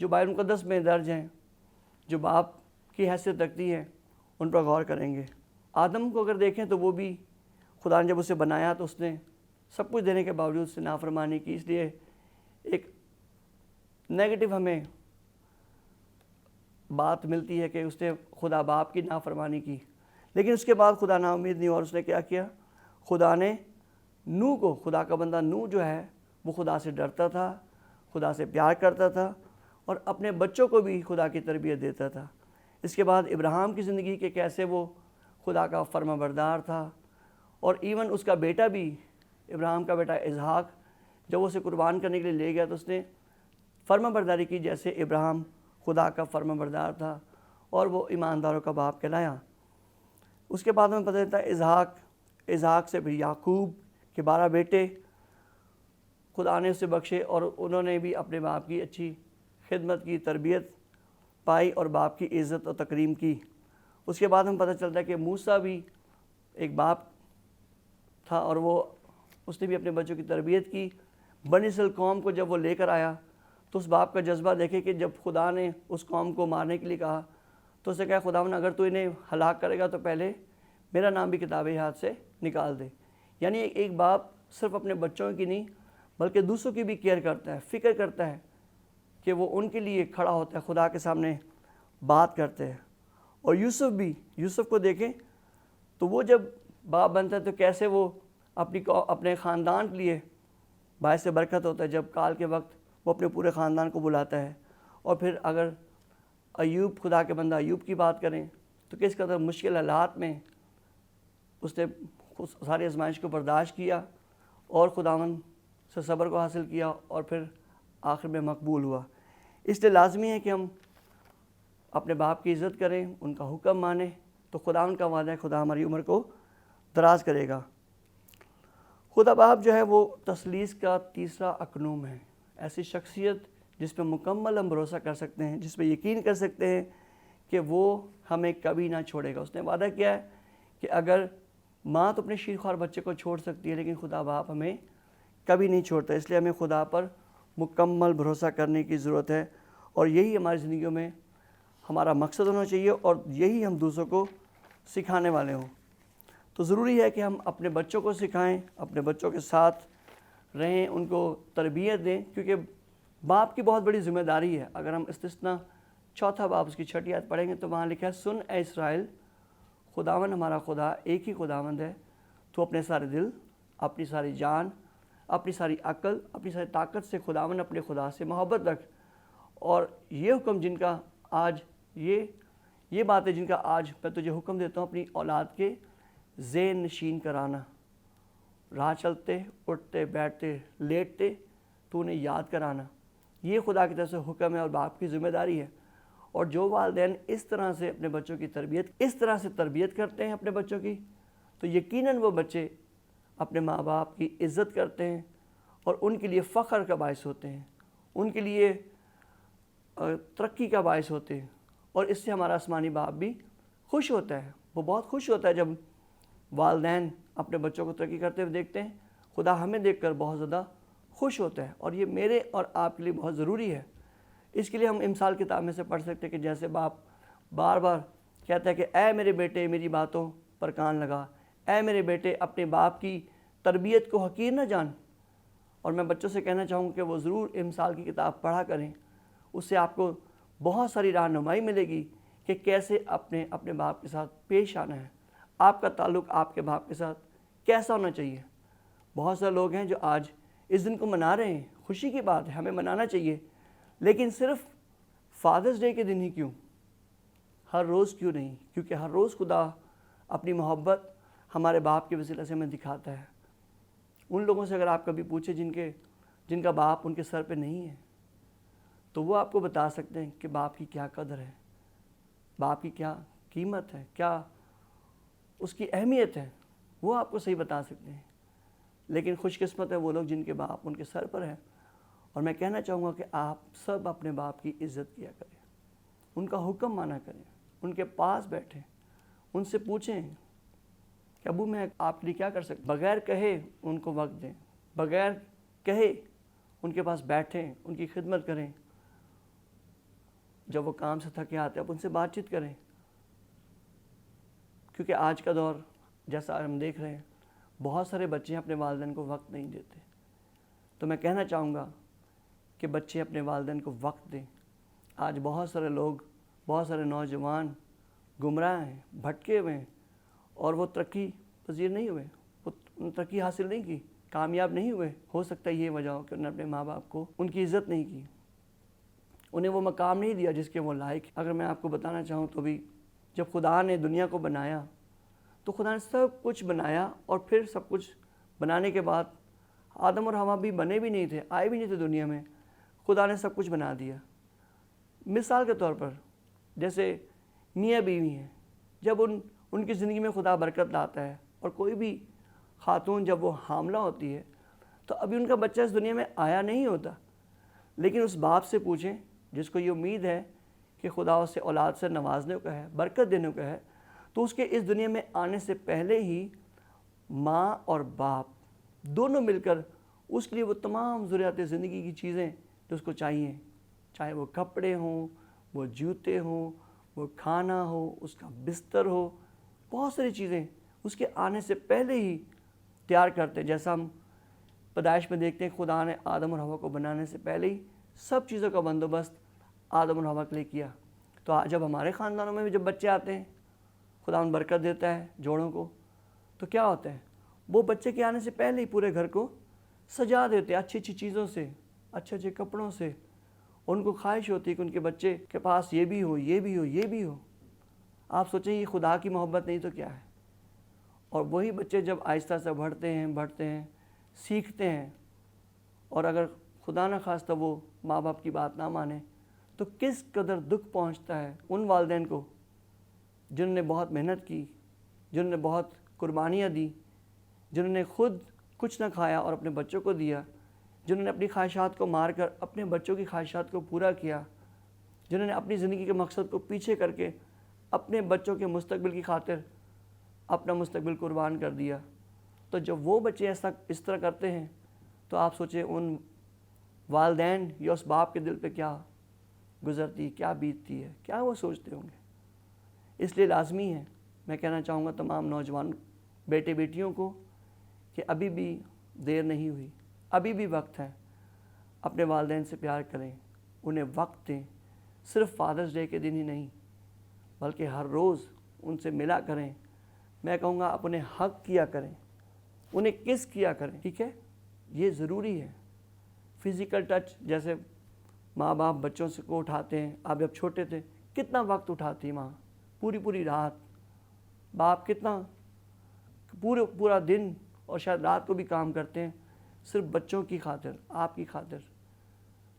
جو بائبل مقدس میں درج ہیں، جو باپ کی حیثیت رکھتی ہیں، ان پر غور کریں گے۔ آدم کو اگر دیکھیں تو وہ بھی خدا نے جب اسے بنایا تو اس نے سب کچھ دینے کے باوجود اس نے نافرمانی کی، اس لیے ایک نیگیٹو ہمیں بات ملتی ہے کہ اس نے خدا باپ کی نافرمانی کی۔ لیکن اس کے بعد خدا نا امید نہیں، اور اس نے کیا کیا؟ خدا نے نوح کو، خدا کا بندہ نوح جو ہے وہ خدا سے ڈرتا تھا، خدا سے پیار کرتا تھا، اور اپنے بچوں کو بھی خدا کی تربیت دیتا تھا۔ اس کے بعد ابراہیم کی زندگی کے کیسے وہ خدا کا فرما بردار تھا، اور ایون اس کا بیٹا بھی، ابراہیم کا بیٹا اسحاق، جب وہ اسے قربان کرنے کے لیے لے گیا تو اس نے فرما برداری کی جیسے ابراہیم خدا کا فرما بردار تھا اور وہ ایمانداروں کا باپ کہلایا۔ اس کے بعد ہمیں پتہ چلتا ہے اسحاق سے بھی یعقوب کے 12 بیٹے خدا نے اسے بخشے، اور انہوں نے بھی اپنے باپ کی اچھی خدمت کی، تربیت پائی اور باپ کی عزت اور تکریم کی۔ اس کے بعد ہمیں پتہ چلتا ہے کہ موسیٰ بھی ایک باپ تھا، اور اس نے بھی اپنے بچوں کی تربیت کی۔ بنی اسرائیل قوم کو جب وہ لے کر آیا تو اس باپ کا جذبہ دیکھے کہ جب خدا نے اس قوم کو مارنے کے لیے کہا تو اسے کہا خداوند اگر تو انہیں ہلاک کرے گا تو پہلے میرا نام بھی کتاب ہاتھ سے نکال دے۔ یعنی ایک باپ صرف اپنے بچوں کی نہیں بلکہ دوسروں کی بھی کیئر کرتا ہے، فکر کرتا ہے کہ وہ ان کے لیے کھڑا ہوتا ہے، خدا کے سامنے بات کرتے ہیں۔ اور یوسف کو دیکھیں تو وہ جب باپ بنتا ہے تو کیسے وہ اپنے خاندان کے لیے باعث برکت ہوتا ہے، جب کال کے وقت وہ اپنے پورے خاندان کو بلاتا ہے۔ اور پھر اگر ایوب، خدا کے بندہ ایوب کی بات کریں تو کس قدر مشکل حالات میں اس نے ساری آزمائش کو برداشت کیا اور خداوند سے صبر کو حاصل کیا، اور پھر آخر میں مقبول ہوا۔ اس لیے لازمی ہے کہ ہم اپنے باپ کی عزت کریں، ان کا حکم مانیں، تو خداوند کا وعدہ ہے خدا ہماری عمر کو دراز کرے گا۔ خدا باپ جو ہے وہ تثلیث کا تیسرا اقنوم ہے، ایسی شخصیت جس پہ مکمل ہم بھروسہ کر سکتے ہیں، جس پہ یقین کر سکتے ہیں کہ وہ ہمیں کبھی نہ چھوڑے گا۔ اس نے وعدہ کیا ہے کہ اگر ماں تو اپنے شیرخوار بچے کو چھوڑ سکتی ہے لیکن خدا باپ ہمیں کبھی نہیں چھوڑتا۔ اس لیے ہمیں خدا پر مکمل بھروسہ کرنے کی ضرورت ہے، اور یہی ہماری زندگیوں میں ہمارا مقصد ہونا چاہیے، اور یہی ہم دوسروں کو سکھانے والے ہوں۔ تو ضروری ہے کہ ہم اپنے بچوں کو سکھائیں، اپنے بچوں کے ساتھ رہیں، ان کو تربیت دیں، کیونکہ باپ کی بہت بڑی ذمہ داری ہے۔ اگر ہم استثنا 4 باب اس کی 6 آیت پڑھیں گے تو وہاں لکھا ہے، سن اے اسرائیل، خداوند ہمارا خدا ایک ہی خداوند ہے، تو اپنے سارے دل، اپنی ساری جان، اپنی ساری عقل، اپنی ساری طاقت سے خداوند اپنے خدا سے محبت رکھ، اور یہ حکم جن کا آج یہ باتیں جن کا آج میں تجھے حکم دیتا ہوں اپنی اولاد کے ذہن نشین کرانا، راہ چلتے، اٹھتے، بیٹھتے، لیٹتے تو انہیں یاد کرانا۔ یہ خدا کی طرف سے حکم ہے اور باپ کی ذمہ داری ہے۔ اور جو والدین اس طرح سے اپنے بچوں کی تربیت کرتے ہیں اپنے بچوں کی، تو یقیناً وہ بچے اپنے ماں باپ کی عزت کرتے ہیں اور ان کے لیے فخر کا باعث ہوتے ہیں، ان کے لیے ترقی کا باعث ہوتے ہیں، اور اس سے ہمارا آسمانی باپ بھی خوش ہوتا ہے۔ وہ بہت خوش ہوتا ہے جب والدین اپنے بچوں کو ترقی کرتے ہوئے دیکھتے ہیں۔ خدا ہمیں دیکھ کر بہت زیادہ خوش ہوتا ہے، اور یہ میرے اور آپ کے لیے بہت ضروری ہے۔ اس کے لیے ہم امثال کتاب میں سے پڑھ سکتے ہیں کہ جیسے باپ بار بار کہتا ہے کہ اے میرے بیٹے میری باتوں پر کان لگا، اے میرے بیٹے اپنے باپ کی تربیت کو حقیر نہ جان۔ اور میں بچوں سے کہنا چاہوں گا کہ وہ ضرور امثال کی کتاب پڑھا کریں، اس سے آپ کو بہت ساری رہنمائی ملے گی کہ کیسے اپنے باپ کے ساتھ پیش آنا ہے، آپ کا تعلق آپ کے باپ کے ساتھ کیسا ہونا چاہیے۔ بہت سے لوگ ہیں جو آج اس دن کو منا رہے ہیں، خوشی کی بات ہے، ہمیں منانا چاہیے، لیکن صرف فادرز ڈے کے دن ہی کیوں؟ ہر روز کیوں نہیں؟ کیونکہ ہر روز خدا اپنی محبت ہمارے باپ کے وسیلہ سے ہمیں دکھاتا ہے۔ ان لوگوں سے اگر آپ کبھی پوچھیں جن کا باپ ان کے سر پہ نہیں ہے، تو وہ آپ کو بتا سکتے ہیں کہ باپ کی کیا قدر ہے، باپ کی کیا قیمت ہے، کیا اس کی اہمیت ہے، وہ آپ کو صحیح بتا سکتے ہیں۔ لیکن خوش قسمت ہے وہ لوگ جن کے باپ ان کے سر پر ہیں۔ اور میں کہنا چاہوں گا کہ آپ سب اپنے باپ کی عزت کیا کریں، ان کا حکم مانا کریں، ان کے پاس بیٹھیں، ان سے پوچھیں کہ ابو میں آپ کے لیے کیا کر سکتا ہوں۔ بغیر کہے ان کو وقت دیں، بغیر کہے ان کے پاس بیٹھیں، ان کی خدمت کریں، جب وہ کام سے تھکے آتے ہیں آپ ان سے بات چیت کریں، کیونکہ آج کا دور جیسا ہم دیکھ رہے ہیں بہت سارے بچے اپنے والدین کو وقت نہیں دیتے. تو میں کہنا چاہوں گا کہ بچے اپنے والدین کو وقت دیں. آج بہت سارے لوگ، بہت سارے نوجوان گمراہ ہیں، بھٹکے ہوئے ہیں، اور وہ ترقی پذیر نہیں ہوئے، وہ ترقی حاصل نہیں کی، کامیاب نہیں ہوئے. ہو سکتا ہے یہ وجہ ہو کہ انہوں نے اپنے ماں باپ کو ان کی عزت نہیں کی، انہیں وہ مقام نہیں دیا جس کے وہ لائق. اگر میں آپ کو بتانا چاہوں تو بھی جب خدا نے دنیا کو بنایا تو خدا نے سب کچھ بنایا، اور پھر سب کچھ بنانے کے بعد آدم اور حوا بھی بنے بھی نہیں تھے، آئے بھی نہیں تھے دنیا میں، خدا نے سب کچھ بنا دیا. مثال کے طور پر جیسے میاں بیوی ہیں، جب ان کی زندگی میں خدا برکت لاتا ہے، اور کوئی بھی خاتون جب وہ حاملہ ہوتی ہے تو ابھی ان کا بچہ اس دنیا میں آیا نہیں ہوتا، لیکن اس باپ سے پوچھیں جس کو یہ امید ہے کہ خدا اسے اولاد سے نوازنے کا ہے، برکت دینے کا ہے، تو اس کے اس دنیا میں آنے سے پہلے ہی ماں اور باپ دونوں مل کر اس کے لیے وہ تمام ضروریات زندگی کی چیزیں جو اس کو چاہیے، چاہے وہ کپڑے ہوں، وہ جوتے ہوں، وہ کھانا ہو، اس کا بستر ہو، بہت ساری چیزیں اس کے آنے سے پہلے ہی تیار کرتے ہیں. جیسا ہم پیدائش میں دیکھتے ہیں خدا نے آدم اور حوا کو بنانے سے پہلے ہی سب چیزوں کا بندوبست آدم اور حوا کے لیے کیا. تو جب ہمارے خاندانوں میں بھی جب بچے آتے ہیں، خدا ان برکت دیتا ہے جوڑوں کو، تو کیا ہوتا ہے، وہ بچے کے آنے سے پہلے ہی پورے گھر کو سجا دیتے ہیں اچھی اچھی چیزوں سے، اچھے اچھے کپڑوں سے. ان کو خواہش ہوتی ہے کہ ان کے بچے کے پاس یہ بھی ہو، یہ بھی ہو، یہ بھی ہو. آپ سوچیں یہ خدا کی محبت نہیں تو کیا ہے. اور وہی بچے جب آہستہ سے بڑھتے ہیں، سیکھتے ہیں، اور اگر خدا نہ خواستہ وہ ماں باپ کی بات نہ مانے تو کس قدر دکھ پہنچتا ہے ان والدین کو جنہوں نے بہت محنت کی، جنہوں نے بہت قربانیاں دی، جنہوں نے خود کچھ نہ کھایا اور اپنے بچوں کو دیا، جنہوں نے اپنی خواہشات کو مار کر اپنے بچوں کی خواہشات کو پورا کیا، جنہوں نے اپنی زندگی کے مقصد کو پیچھے کر کے اپنے بچوں کے مستقبل کی خاطر اپنا مستقبل قربان کر دیا. تو جب وہ بچے اس طرح کرتے ہیں تو آپ سوچیں ان والدین یا اس باپ کے دل پہ کیا گزرتی، کیا بیتتی ہے، کیا وہ سوچتے ہوں گے. اس لیے لازمی ہے، میں کہنا چاہوں گا تمام نوجوان بیٹے بیٹیوں کو کہ ابھی بھی دیر نہیں ہوئی، ابھی بھی وقت ہے. اپنے والدین سے پیار کریں، انہیں وقت دیں. صرف فادرز ڈے کے دن ہی نہیں بلکہ ہر روز ان سے ملا کریں. میں کہوں گا اپنے حق کیا کریں، انہیں کس کیا کریں. ٹھیک ہے، یہ ضروری ہے. فزیکل ٹچ، جیسے ماں باپ بچوں سے کو اٹھاتے ہیں، آپ جب چھوٹے تھے کتنا وقت اٹھاتی ماں، پوری رات. باپ کتنا پورا دن اور شاید رات کو بھی کام کرتے ہیں صرف بچوں کی خاطر، آپ کی خاطر.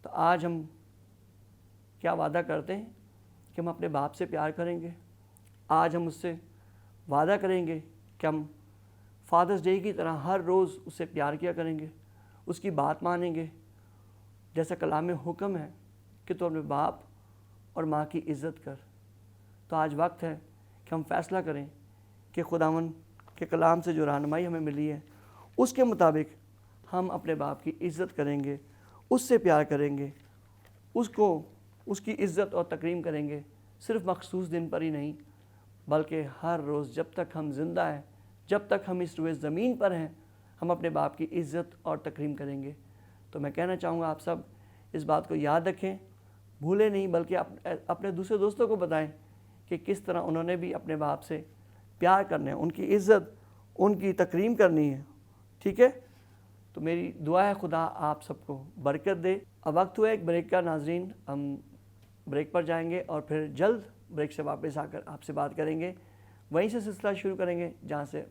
تو آج ہم کیا وعدہ کرتے ہیں کہ ہم اپنے باپ سے پیار کریں گے. آج ہم اس سے وعدہ کریں گے کہ ہم فادرز ڈے کی طرح ہر روز اس سے پیار کیا کریں گے، اس کی بات مانیں گے. جیسا کلام میں حکم ہے کہ تو اپنے باپ اور ماں کی عزت کر. تو آج وقت ہے کہ ہم فیصلہ کریں کہ خداوند کے کلام سے جو رہنمائی ہمیں ملی ہے اس کے مطابق ہم اپنے باپ کی عزت کریں گے، اس سے پیار کریں گے، اس کی عزت اور تکریم کریں گے. صرف مخصوص دن پر ہی نہیں بلکہ ہر روز جب تک ہم زندہ ہیں، جب تک ہم اس روئے زمین پر ہیں، ہم اپنے باپ کی عزت اور تکریم کریں گے. تو میں کہنا چاہوں گا آپ سب اس بات کو یاد رکھیں، بھولیں نہیں، بلکہ اپنے دوسرے دوستوں کو بتائیں کہ کس طرح انہوں نے بھی اپنے باپ سے پیار کرنا ہے، ان کی عزت، ان کی تکریم کرنی ہے. ٹھیک ہے، تو میری دعا ہے خدا آپ سب کو برکت دے. اب وقت ہوا ایک بریک کا. ناظرین، ہم بریک پر جائیں گے اور پھر جلد بریک سے واپس آ کر آپ سے بات کریں گے. وہیں سے سلسلہ شروع کریں گے جہاں سے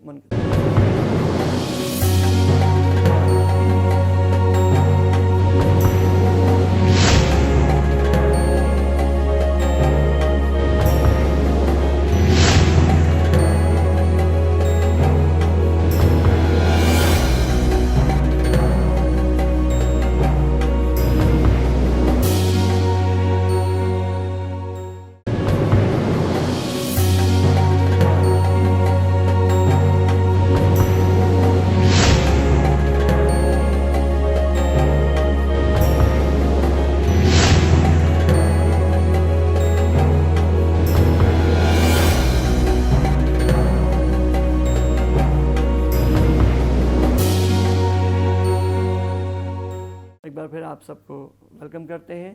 بار پھر آپ سب کو ویلکم کرتے ہیں۔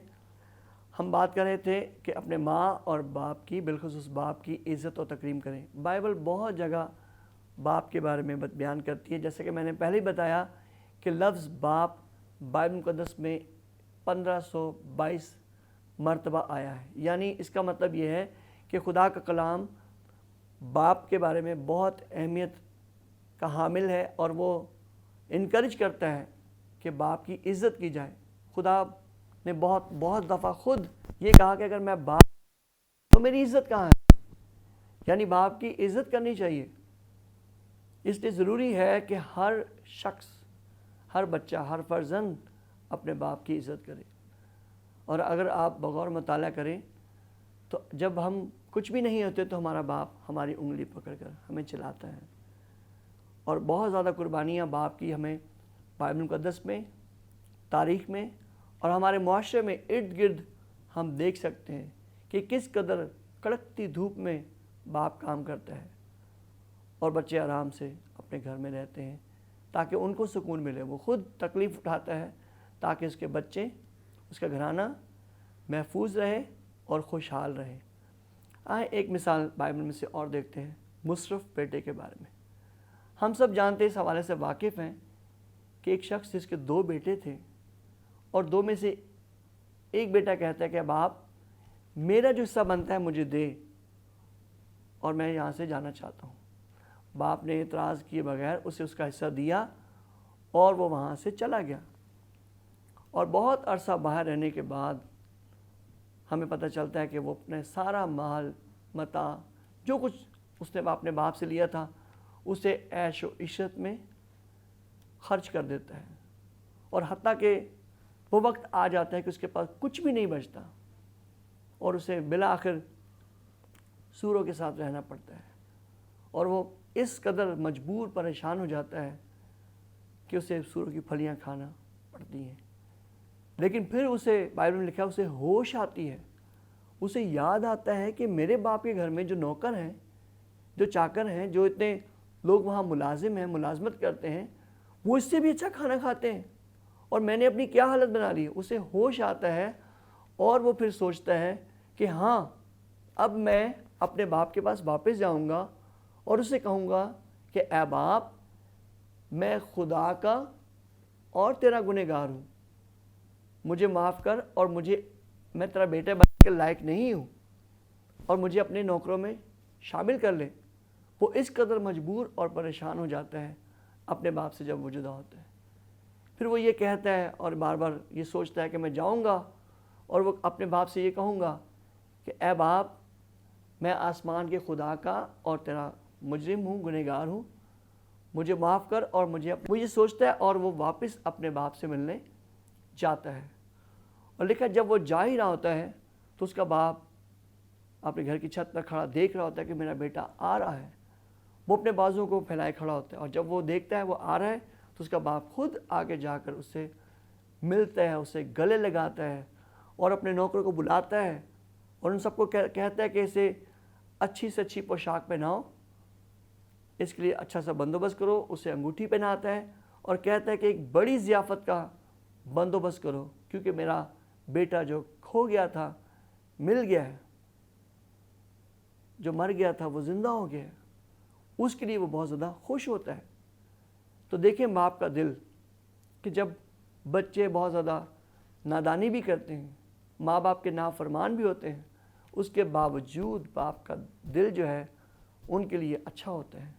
ہم بات کر رہے تھے کہ اپنے ماں اور باپ کی، بالخصوص باپ کی عزت و تکریم کریں۔ بائبل بہت جگہ باپ کے بارے میں بیان کرتی ہے، جیسے کہ میں نے پہلے ہی بتایا کہ لفظ باپ بائبل مقدس میں 1522 مرتبہ آیا ہے۔ یعنی اس کا مطلب یہ ہے کہ خدا کا کلام باپ کے بارے میں بہت اہمیت کا حامل ہے، اور وہ انکریج کرتا ہے کہ باپ کی عزت کی جائے۔ خدا نے بہت دفعہ خود یہ کہا کہ اگر میں باپ تو میری عزت کہاں ہے؟ یعنی باپ کی عزت کرنی چاہیے۔ اس لیے ضروری ہے کہ ہر شخص، ہر بچہ، ہر فرزند اپنے باپ کی عزت کرے۔ اور اگر آپ بغور مطالعہ کریں تو جب ہم کچھ بھی نہیں ہوتے تو ہمارا باپ ہماری انگلی پکڑ کر ہمیں چلاتا ہے، اور بہت زیادہ قربانیاں باپ کی ہمیں بائبل مقدس میں، تاریخ میں اور ہمارے معاشرے میں ارد گرد ہم دیکھ سکتے ہیں کہ کس قدر کڑکتی دھوپ میں باپ کام کرتا ہے، اور بچے آرام سے اپنے گھر میں رہتے ہیں تاکہ ان کو سکون ملے۔ وہ خود تکلیف اٹھاتا ہے تاکہ اس کے بچے، اس کا گھرانہ محفوظ رہے اور خوشحال رہے۔ آئیں ایک مثال بائبل میں سے اور دیکھتے ہیں، مصرف بیٹے کے بارے میں۔ ہم سب جانتے اس حوالے سے واقف ہیں کہ ایک شخص جس کے 2 بیٹے تھے، اور 2 میں سے ایک بیٹا کہتا ہے کہ باپ میرا جو حصہ بنتا ہے مجھے دے، اور میں یہاں سے جانا چاہتا ہوں۔ باپ نے اعتراض کیے بغیر اسے اس کا حصہ دیا اور وہ وہاں سے چلا گیا۔ اور بہت عرصہ باہر رہنے کے بعد ہمیں پتہ چلتا ہے کہ وہ اپنے سارا مال متاع، جو کچھ اس نے اپنے باپ سے لیا تھا، اسے عیش و عشرت میں خرچ کر دیتا ہے، اور حتیٰ کہ وہ وقت آ جاتا ہے کہ اس کے پاس کچھ بھی نہیں بچتا، اور اسے بالآخر سوروں کے ساتھ رہنا پڑتا ہے، اور وہ اس قدر مجبور پریشان ہو جاتا ہے کہ اسے سوروں کی پھلیاں کھانا پڑتی ہیں۔ لیکن پھر اسے بائبل میں لکھا ہے اسے ہوش آتی ہے، اسے یاد آتا ہے کہ میرے باپ کے گھر میں جو نوکر ہیں، جو چاکر ہیں، جو اتنے لوگ وہاں ملازم ہیں، ملازمت کرتے ہیں، وہ اس سے بھی اچھا کھانا کھاتے ہیں، اور میں نے اپنی کیا حالت بنا لی ہے۔ اسے ہوش آتا ہے، اور وہ پھر سوچتا ہے کہ ہاں، اب میں اپنے باپ کے پاس واپس جاؤں گا اور اسے کہوں گا کہ اے باپ، میں خدا کا اور تیرا گنہگار ہوں، مجھے معاف کر، اور میں تیرا بیٹا بننے کے لائق نہیں ہوں، اور مجھے اپنے نوکروں میں شامل کر لے۔ وہ اس قدر مجبور اور پریشان ہو جاتا ہے اپنے باپ سے جب وہ جدا ہوتا ہے۔ پھر وہ یہ کہتا ہے اور بار بار یہ سوچتا ہے کہ میں جاؤں گا اور وہ اپنے باپ سے یہ کہوں گا کہ اے باپ، میں آسمان کے خدا کا اور تیرا مجرم ہوں، گنہگار ہوں، مجھے معاف کر، اور وہ یہ سوچتا ہے، اور وہ واپس اپنے باپ سے ملنے جاتا ہے۔ اور لکھا جب وہ جا ہی رہا ہوتا ہے تو اس کا باپ اپنے گھر کی چھت پر کھڑا دیکھ رہا ہوتا ہے کہ میرا بیٹا آ رہا ہے۔ وہ اپنے بازوؤں کو پھیلائے کھڑا ہوتا ہے، اور جب وہ دیکھتا ہے وہ آ رہا ہے تو اس کا باپ خود آگے جا کر اس سے ملتا ہے، اسے گلے لگاتا ہے، اور اپنے نوکروں کو بلاتا ہے، اور ان سب کو کہتا ہے کہ اسے اچھی سے اچھی پوشاک پہناؤ، اس کے لیے اچھا سا بندوبست کرو۔ اسے انگوٹھی پہناتا ہے اور کہتا ہے کہ ایک بڑی ضیافت کا بندوبست کرو، کیونکہ میرا بیٹا جو کھو گیا تھا مل گیا ہے، جو مر گیا تھا وہ زندہ ہو گیا ہے۔ اس کے لیے وہ بہت زیادہ خوش ہوتا ہے۔ تو دیکھیں باپ کا دل، کہ جب بچے بہت زیادہ نادانی بھی کرتے ہیں، ماں باپ کے نافرمان بھی ہوتے ہیں، اس کے باوجود باپ کا دل جو ہے ان کے لیے اچھا ہوتا ہے۔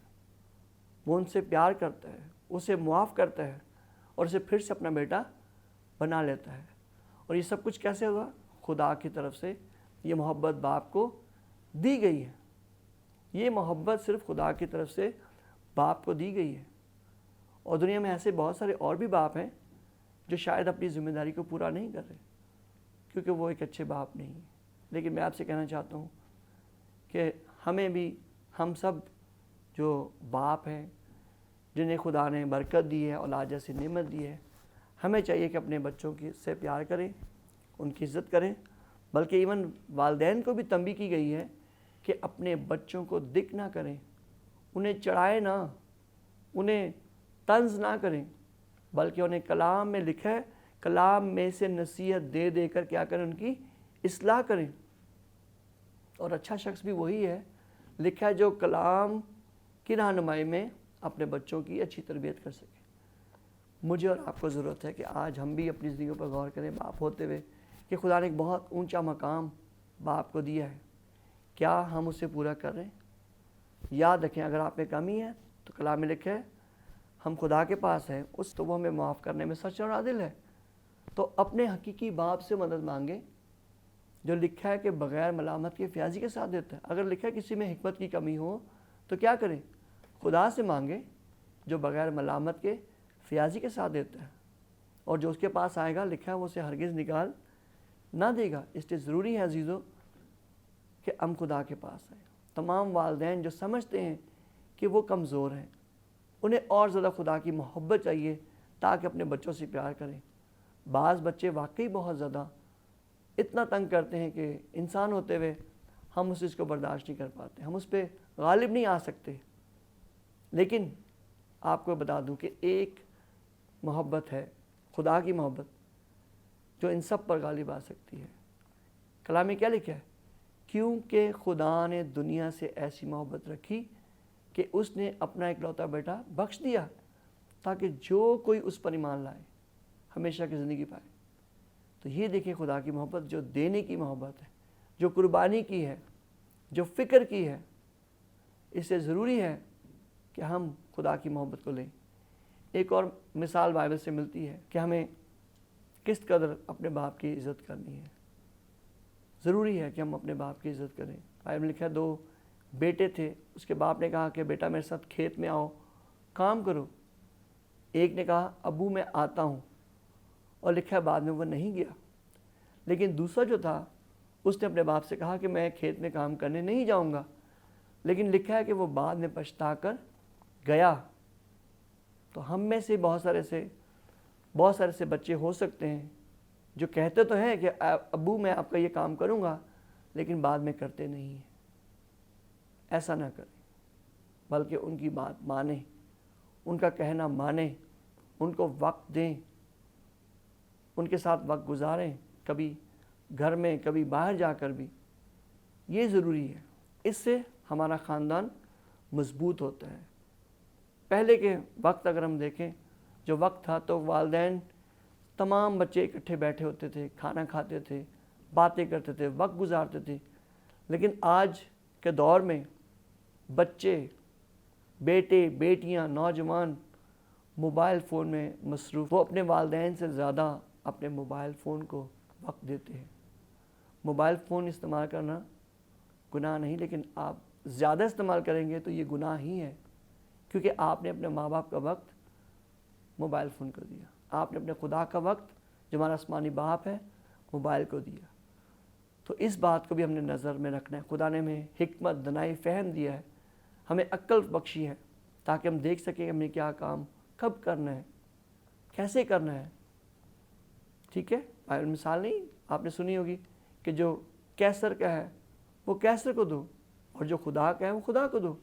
وہ ان سے پیار کرتا ہے، اسے معاف کرتا ہے، اور اسے پھر سے اپنا بیٹا بنا لیتا ہے۔ اور یہ سب کچھ کیسے ہوا؟ خدا کی طرف سے یہ محبت باپ کو دی گئی ہے۔ یہ محبت صرف خدا کی طرف سے باپ کو دی گئی ہے، اور دنیا میں ایسے بہت سارے اور بھی باپ ہیں جو شاید اپنی ذمہ داری کو پورا نہیں کر رہے کیونکہ وہ ایک اچھے باپ نہیں ہیں۔ لیکن میں آپ سے کہنا چاہتا ہوں کہ ہمیں بھی، ہم سب جو باپ ہیں جنہیں خدا نے برکت دی ہے، اولاد جیسی نعمت دی ہے، ہمیں چاہیے کہ اپنے بچوں سے پیار کریں، ان کی عزت کریں، بلکہ ایون والدین کو بھی تنبیہ کی گئی ہے کہ اپنے بچوں کو دکھ نہ کریں، انہیں چڑھائے نہ، انہیں طنز نہ کریں، بلکہ انہیں کلام میں لکھا ہے کلام میں سے نصیحت دے دے کر کیا کریں؟ ان کی اصلاح کریں. اور اچھا شخص بھی وہی ہے، لکھا ہے، جو کلام کی رہنمائی میں اپنے بچوں کی اچھی تربیت کر سکے. مجھے اور آپ کو ضرورت ہے کہ آج ہم بھی اپنی زندگیوں پر غور کریں باپ ہوتے ہوئے کہ خدا نے ایک بہت اونچا مقام باپ کو دیا ہے. کیا ہم اسے پورا کر رہے ہیں؟ یاد رکھیں، اگر آپ میں کمی ہے تو کلام میں لکھا ہے ہم خدا کے پاس ہیں، اس تو وہ ہمیں معاف کرنے میں سچ اور عادل ہے. تو اپنے حقیقی باپ سے مدد مانگیں، جو لکھا ہے کہ بغیر ملامت کے فیاضی کے ساتھ دیتا ہے. اگر لکھا ہے کسی میں حکمت کی کمی ہو تو کیا کریں؟ خدا سے مانگیں جو بغیر ملامت کے فیاضی کے ساتھ دیتا ہے، اور جو اس کے پاس آئے گا، لکھا ہے وہ اسے ہرگز نکال نہ دے گا. اس لیے ضروری ہے عزیزو کہ ہم خدا کے پاس آئیں. تمام والدین جو سمجھتے ہیں کہ وہ کمزور ہیں، انہیں اور زیادہ خدا کی محبت چاہیے تاکہ اپنے بچوں سے پیار کریں. بعض بچے واقعی بہت زیادہ اتنا تنگ کرتے ہیں کہ انسان ہوتے ہوئے ہم اس چیز کو برداشت نہیں کر پاتے، ہم اس پہ غالب نہیں آ سکتے. لیکن آپ کو بتا دوں کہ ایک محبت ہے، خدا کی محبت، جو ان سب پر غالب آ سکتی ہے. کلام میں کیا لکھا ہے؟ کیونکہ خدا نے دنیا سے ایسی محبت رکھی کہ اس نے اپنا اکلوتا بیٹا بخش دیا تاکہ جو کوئی اس پر ایمان لائے ہمیشہ کی زندگی پائے. تو یہ دیکھیں خدا کی محبت، جو دینے کی محبت ہے، جو قربانی کی ہے، جو فکر کی ہے. اس سے ضروری ہے کہ ہم خدا کی محبت کو لیں. ایک اور مثال بائبل سے ملتی ہے کہ ہمیں کس قدر اپنے باپ کی عزت کرنی ہے. ضروری ہے کہ ہم اپنے باپ کی عزت کریں. بائبل میں لکھا ہے 2 بیٹے تھے، اس کے باپ نے کہا کہ بیٹا میرے ساتھ کھیت میں آؤ، کام کرو. ایک نے کہا ابو میں آتا ہوں، اور لکھا ہے بعد میں وہ نہیں گیا. لیکن دوسرا جو تھا اس نے اپنے باپ سے کہا کہ میں کھیت میں کام کرنے نہیں جاؤں گا. لیکن لکھا ہے کہ وہ بعد میں پچھتا کر گیا. تو ہم میں سے بہت سارے سے بچے ہو سکتے ہیں جو کہتے تو ہیں کہ ابو میں آپ کا یہ کام کروں گا، لیکن بعد میں کرتے نہیں ہیں. ایسا نہ کریں، بلکہ ان کی بات مانیں، ان کا کہنا مانیں، ان کو وقت دیں، ان کے ساتھ وقت گزاریں، کبھی گھر میں کبھی باہر جا کر بھی. یہ ضروری ہے. اس سے ہمارا خاندان مضبوط ہوتا ہے. پہلے کے وقت اگر ہم دیکھیں، جو وقت تھا تو والدین تمام بچے اکٹھے بیٹھے ہوتے تھے، کھانا کھاتے تھے، باتیں کرتے تھے، وقت گزارتے تھے. لیکن آج کے دور میں بچے، بیٹے، بیٹیاں، نوجوان موبائل فون میں مصروف. وہ اپنے والدین سے زیادہ اپنے موبائل فون کو وقت دیتے ہیں. موبائل فون استعمال کرنا گناہ نہیں، لیکن آپ زیادہ استعمال کریں گے تو یہ گناہ ہی ہے، کیونکہ آپ نے اپنے ماں باپ کا وقت موبائل فون کو دیا. آپ نے اپنے خدا کا وقت، جو ہمارا آسمانی باپ ہے، موبائل کو دیا. تو اس بات کو بھی ہم نے نظر میں رکھنا ہے. خدا نے ہمیں حکمت، دانائی، فہم دیا ہے، ہمیں عقل بخشی ہے تاکہ ہم دیکھ سکیں کہ ہم نے کیا کام کب کرنا ہے، کیسے کرنا ہے. ٹھیک ہے، مثال نہیں آپ نے سنی ہوگی کہ جو کیسر کا ہے وہ کیسر کو دو، اور جو خدا کا ہے وہ خدا کو دو.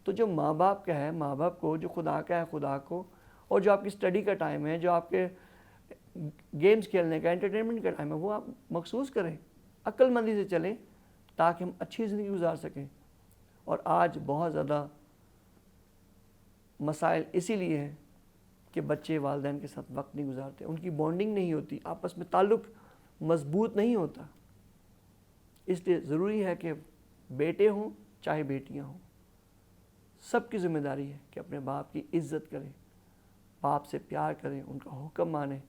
تو جو ماں باپ کا ہے ماں باپ کو، جو خدا کا ہے خدا کو، اور جو آپ کی اسٹڈی کا ٹائم ہے، جو آپ کے گیمز کھیلنے کا، انٹرٹینمنٹ کا ٹائم ہے، وہ آپ مخصوص کریں، عقل مندی سے چلیں تاکہ ہم اچھی زندگی گزار سکیں. اور آج بہت زیادہ مسائل اسی لیے ہیں کہ بچے والدین کے ساتھ وقت نہیں گزارتے، ان کی بانڈنگ نہیں ہوتی، آپس میں تعلق مضبوط نہیں ہوتا. اس لیے ضروری ہے کہ بیٹے ہوں چاہے بیٹیاں ہوں، سب کی ذمہ داری ہے کہ اپنے باپ کی عزت کریں، باپ سے پیار کریں، ان کا حکم مانیں،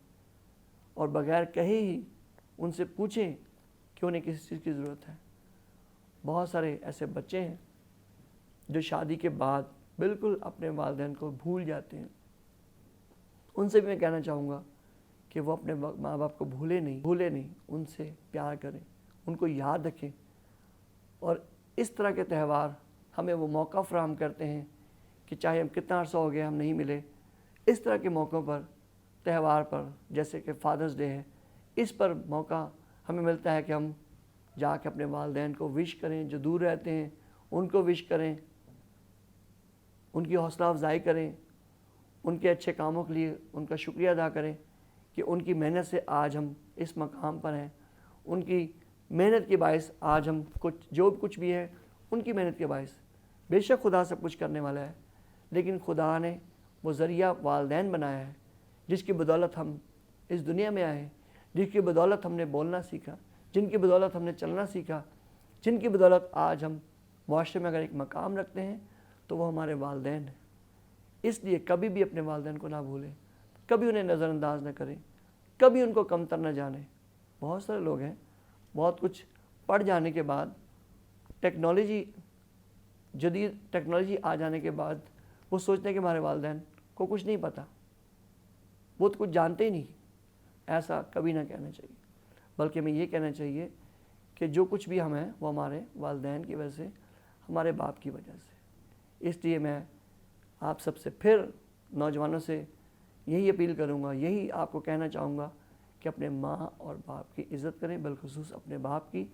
اور بغیر کہے ہی ان سے پوچھیں کہ انہیں کسی چیز کی ضرورت ہے. بہت سارے ایسے بچے ہیں جو شادی کے بعد بالکل اپنے والدین کو بھول جاتے ہیں. ان سے بھی میں کہنا چاہوں گا کہ وہ اپنے ماں باپ کو بھولے نہیں، ان سے پیار کریں، ان کو یاد رکھیں. اور اس طرح کے تہوار ہمیں وہ موقع فراہم کرتے ہیں کہ چاہے ہم کتنا عرصہ ہو گیا ہم نہیں ملے، اس طرح کے موقعوں پر، تہوار پر، جیسے کہ فادرز ڈے ہے، اس پر موقع ہمیں ملتا ہے کہ ہم جا کے اپنے والدین کو وش کریں، جو دور رہتے ہیں ان کو وش کریں، ان کی حوصلہ افزائی کریں، ان کے اچھے کاموں کے لیے ان کا شکریہ ادا کریں کہ ان کی محنت سے آج ہم اس مقام پر ہیں، ان کی محنت کے باعث آج ہم جو کچھ بھی ہے ان کی محنت کے باعث. بے شک خدا سب کچھ کرنے والا ہے، لیکن خدا نے وہ ذریعہ والدین بنایا ہے جس کی بدولت ہم اس دنیا میں آئے، جن کی بدولت ہم نے بولنا سیکھا، جن کی بدولت ہم نے چلنا سیکھا، جن کی بدولت آج ہم معاشرے میں اگر ایک مقام رکھتے ہیں تو وہ ہمارے والدین ہیں. اس لیے کبھی بھی اپنے والدین کو نہ بھولیں، کبھی انہیں نظر انداز نہ کریں، کبھی ان کو کمتر نہ جانیں. بہت سارے لوگ ہیں بہت کچھ پڑھ جانے کے بعد، جدید ٹیکنالوجی آ جانے کے بعد وہ سوچتے ہیں کہ ہمارے والدین کو کچھ نہیں پتہ، وہ تو کچھ جانتے ہی نہیں. ایسا کبھی نہ کہنا چاہیے، بلکہ ہمیں یہ کہنا چاہیے کہ جو کچھ بھی ہم ہیں وہ ہمارے والدین کی وجہ سے، ہمارے باپ کی وجہ سے. اس لیے میں آپ سب سے پھر نوجوانوں سے یہی اپیل کروں گا، یہی آپ کو کہنا چاہوں گا کہ اپنے ماں اور باپ کی عزت کریں، بالخصوص اپنے باپ کی،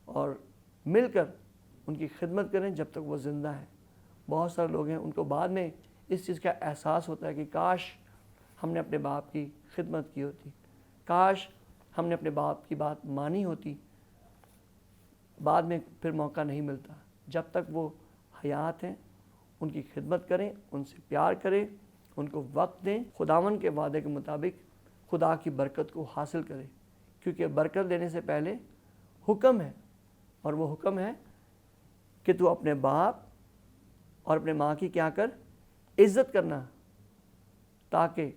اور مل کر ان کی خدمت کریں جب تک وہ زندہ ہیں. بہت سارے لوگ ہیں ان کو بعد میں اس چیز کا احساس ہوتا ہے کہ کاش ہم نے اپنے باپ کی خدمت کی ہوتی، کاش ہم نے اپنے باپ کی بات مانی ہوتی. بعد میں پھر موقع نہیں ملتا. جب تک وہ حیات ہیں ان کی خدمت کریں، ان سے پیار کریں، ان کو وقت دیں، خداوند کے وعدے کے مطابق خدا کی برکت کو حاصل کریں، کیونکہ برکت دینے سے پہلے حکم ہے، اور وہ حکم ہے کہ تو اپنے باپ اور اپنے ماں کی کیا کر، عزت کرنا، تاکہ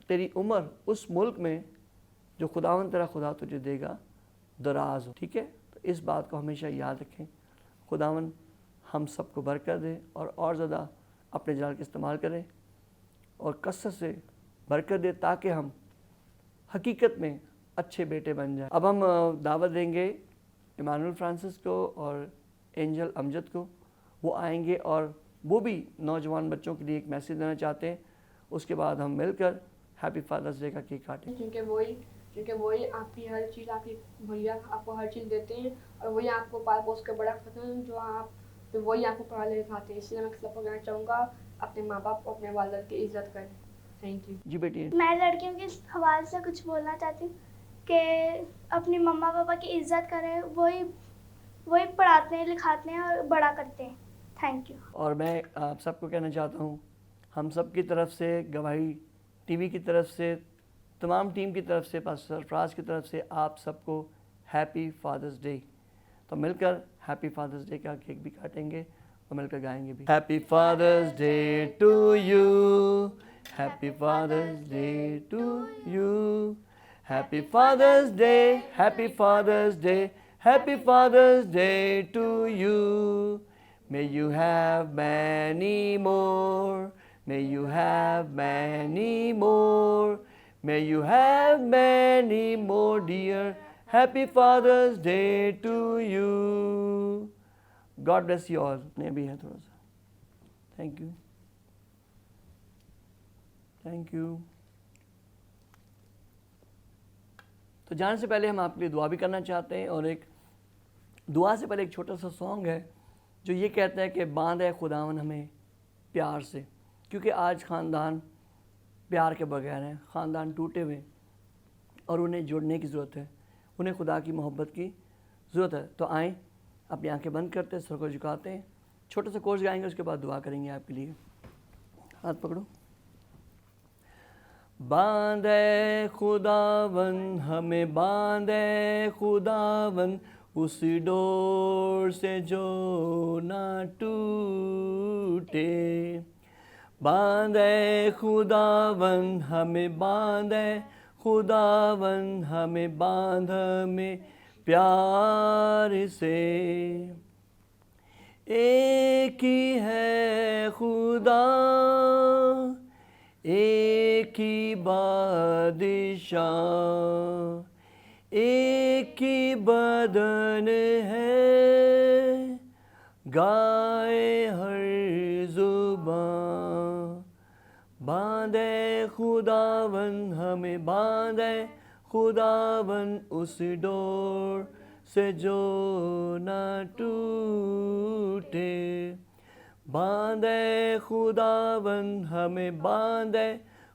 تیری عمر اس ملک میں جو خداوند تیرا خدا تجھے دے گا دراز ہو. ٹھیک ہے، تو اس بات کو ہمیشہ یاد رکھیں. خداوند ہم سب کو برکت دے اور زیادہ اپنے جلال کا استعمال کریں اور کثرت سے برکت دے، تاکہ ہم حقیقت میں اچھے بیٹے بن جائیں. اب ہم دعوت دیں گے ایمانویل فرانسس کو اور اینجل امجد کو. وہ آئیں گے اور وہ بھی نوجوان بچوں کے لیے ایک میسیج دینا چاہتے ہیں. اس کے بعد ہم مل کر ہیپی فادرس ڈے کا کیک کاٹیں. کیونکہ وہی آپ کی ہر چیز، آپ کی بھیا آپ کو ہر چیز دیتے ہیں، اور وہی آپ کو پال پوس کے بڑا کرتے ہیں، جو وہی آپ کو پڑھا کھاتے ہیں. اس لیے میں سب کو کہنا چاہوں گا اپنے ماں باپ کو، اپنے والدین کی عزت کریں. Thank you. جی بیٹی. میں لڑکیوں کے حوالے سے کچھ بولنا چاہتی ہوں کہ اپنی مما پاپا کی عزت کریں، وہی پڑھاتے ہیں، لکھاتے ہیں اور بڑا کرتے ہیں. Thank you. اور میں آپ سب کو کہنا چاہتا ہوں، ہم سب کی طرف سے، گواہی ٹی وی کی طرف سے، تمام ٹیم کی طرف سے، پاسٹر سرفراز کی طرف سے آپ سب کو ہیپی فادرس ڈے. تو مل کر ہیپی فادرس ڈے کا کیک بھی کاٹیں گے اور مل کر گائیں گے بھی. Happy father's day to you, happy father's day to you, happy father's day, happy father's day, happy father's day to you. May you have many more, may you have many more, may you have many more, dear. Happy Father's Day to you. God bless you all. نے بھی ہے تھوڑا سا. Thank you. Thank you. تو جانے سے پہلے ہم آپ کے لیے دعا بھی کرنا چاہتے ہیں، اور ایک دعا سے پہلے ایک چھوٹا سا سانگ ہے جو یہ کہتا ہے کہ باندھے خداوند ہمیں پیار سے، کیونکہ آج خاندان پیار کے بغیر ہیں، خاندان ٹوٹے ہوئے، اور انہیں جوڑنے کی ضرورت ہے، انہیں خدا کی محبت کی ضرورت ہے. تو آئیں اپنی آنکھیں بند کرتے ہیں، سر کو جھکاتے ہیں، چھوٹا سا کورس گائیں گے، اس کے بعد دعا کریں گے آپ کے لیے. ہاتھ پکڑو. باندھے خداوند ہمیں، باندھے خداوند اس ڈور سے جو نہ ٹوٹے. باندھے خداوند ہمیں، باندھے خداوند ہمیں، باندھ ہمیں پیار سے. ایک ہی ہے خدا، ایک ہی بادشاہ، ایک ہی بدن ہے، گائے ہر زبان. باندھے خداوند ہمیں، باندھے خداوند اس ڈور سے جو نہ ٹوٹے. باندھے خداوند ہمیں، باندھے